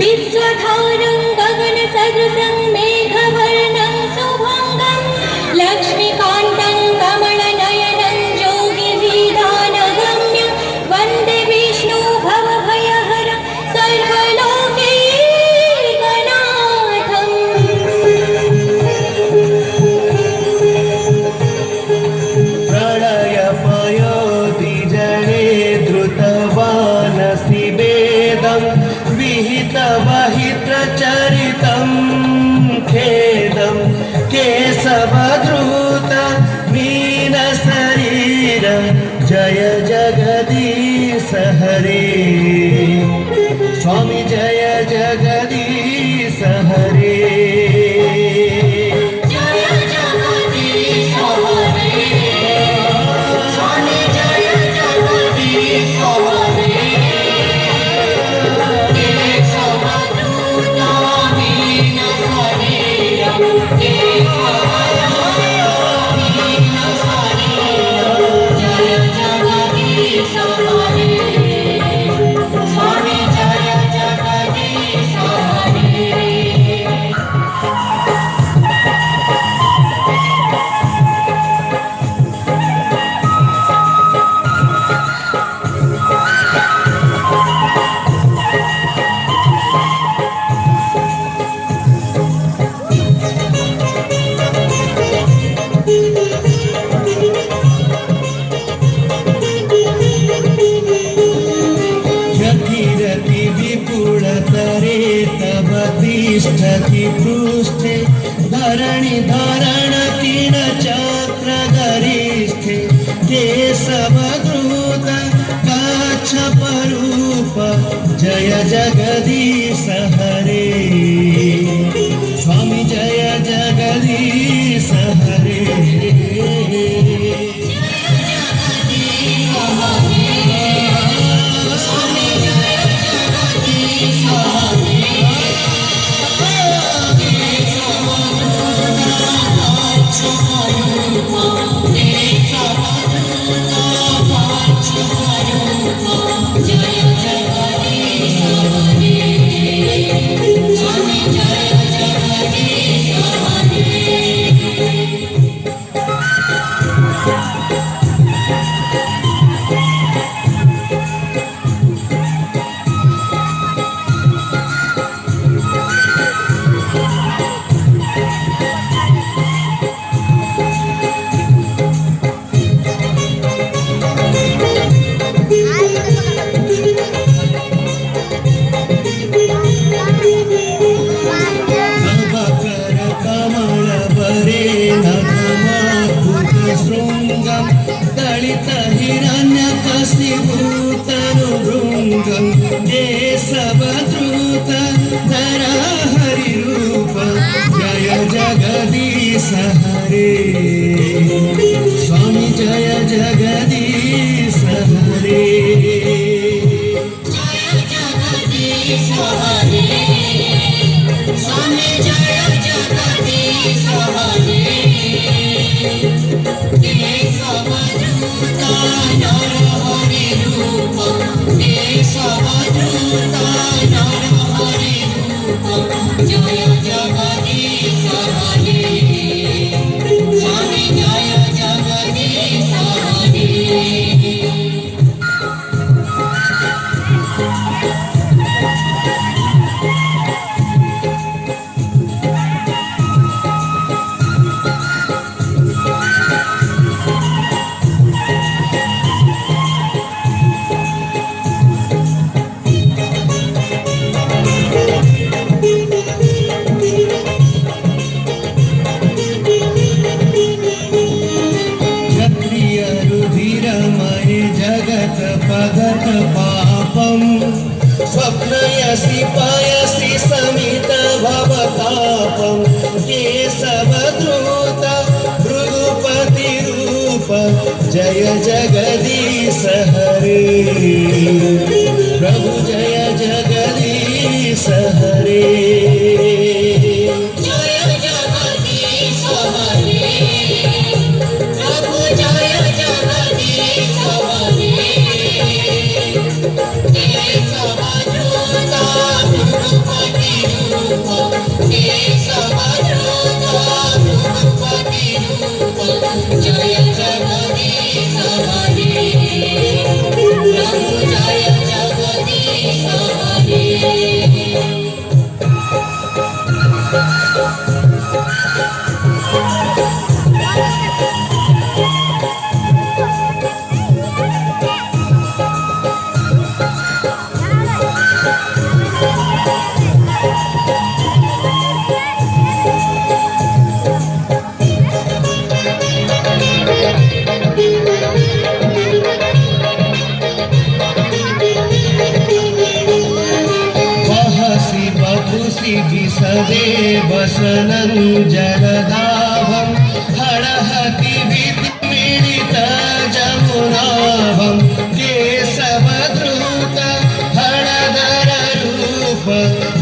विश्वधारं गगनसदृशं मेघवर्णं शुभङ्गं लक्ष्मीकान्तं कमलनयनं योगिभिधानगम्यं वन्दे विष्णु भवभयहरं सर्वलोकैकनाथम्। प्रलयपयोधिजने धृतवानसि वेदं विहितवहित्रचरितं खेदं केशवधृत मीनशरीर जय जगदीश हरे स्वामी जय जगदीश हरे। तिष्ठति पृष्ठे धरणि धारण किण चक्र गरिष्ठे केशवधृत काच्छपरूप जय जगदीश हरे स्वामी जय जगदीश हरे। दलित हिरण्यकशिपूतनुभृङ्गं केशवधृत धरा हरिरूप जय जगदीश हरे स्वामी जय जगदीश हरे। स्वामी जय जगदीश हरे पगत पापं स्वप्नयसि पयसि समित भवतापं केशवधृत भृगुपति रूप जय जगदीश हरे प्रभु जय जगदीश हरे। Jai जय जगदीश हरे सदेव वसनं जलदाभं हरहति विद्मीडित जमुनाभं केशवधृत हरधर रूप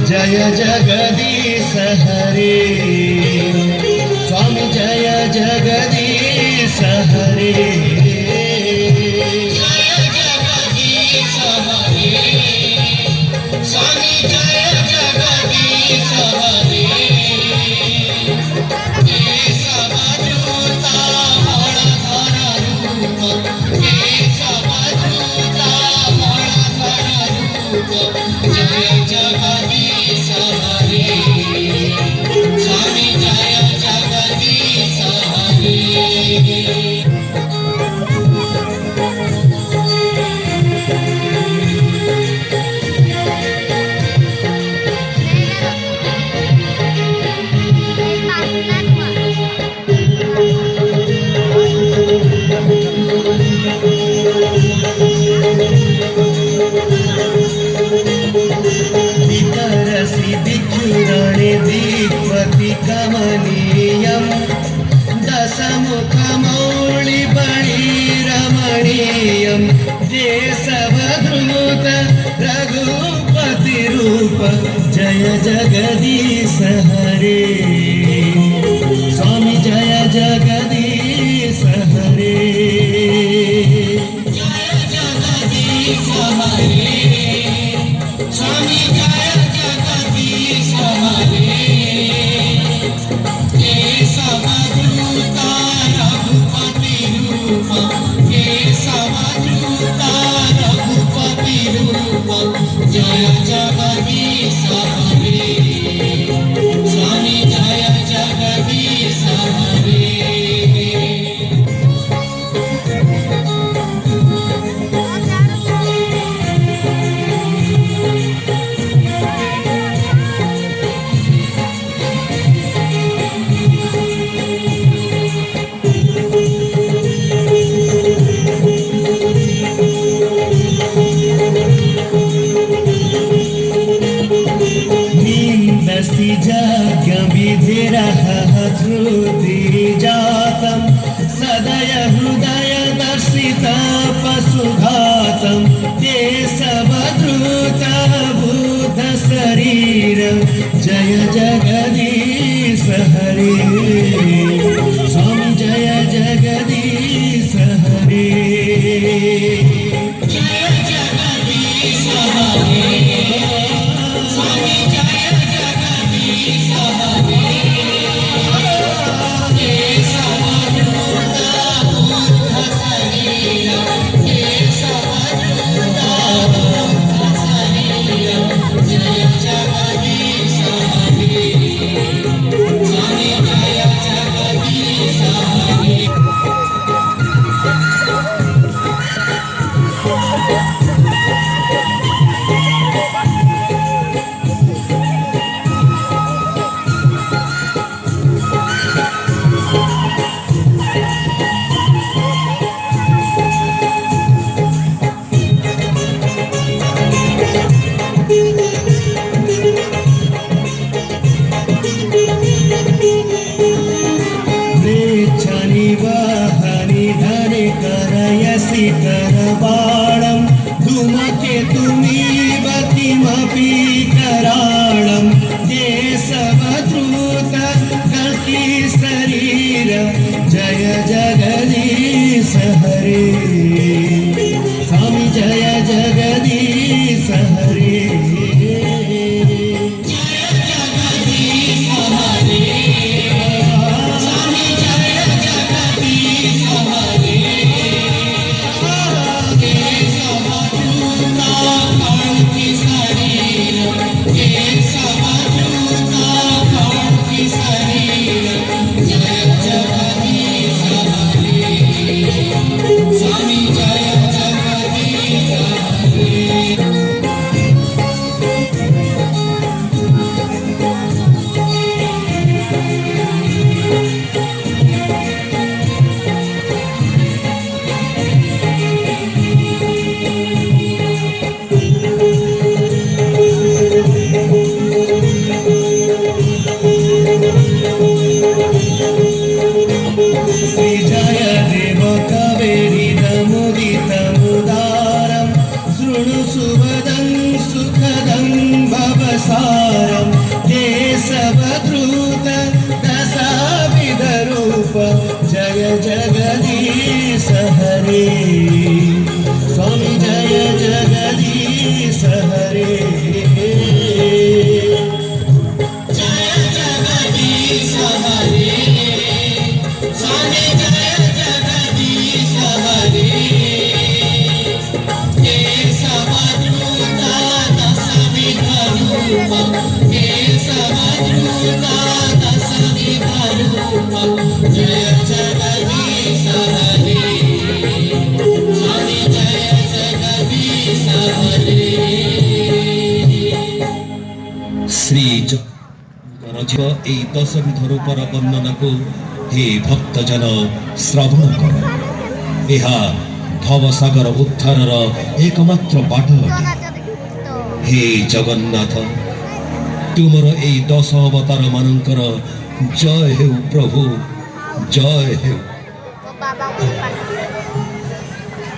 जय जगदीश हरे स्वामी जय जगदीश हरे दीपति कमनीयं दशमुखमौलिबणीरमणीयं केशवधृत रघुपति रूप जय जगदीश हरे स्वामी जय जगदीश हरे जय जगदीश हरे स्वामी जय जगदीश हरे जय जगदीश हरे स्वामी जय जगदीश हरे जगविधिरः श्रुति जातं सदय हृदय दर्शित पशुघातं केशवधृत बुध शरीर जय जगदीश हरे स्वामी जय जगदीश हरे जय जगदीश हरे स्वामी जय जगदीश हरे करबाणं धूमकेतुमिव किमपि कराळं केशवधृत कल्की शरीर जय जगदीश हरे स्वामी जय जगदीश हरे हे समद्रुता दश विभरूप जय जगदीश हरे स्वामी जय जगदीश हरे श्री रचित এই দশবিধ রূপর বর্ଣ୍ଣନାକୁ हे भक्तजन श्रवण कर ଏହା भवसागर उद्धारर एकमात्र बाट अटे हे जगन्नाथ तुमर ए 10 अवतार मानकर जय हे प्रभु जय हे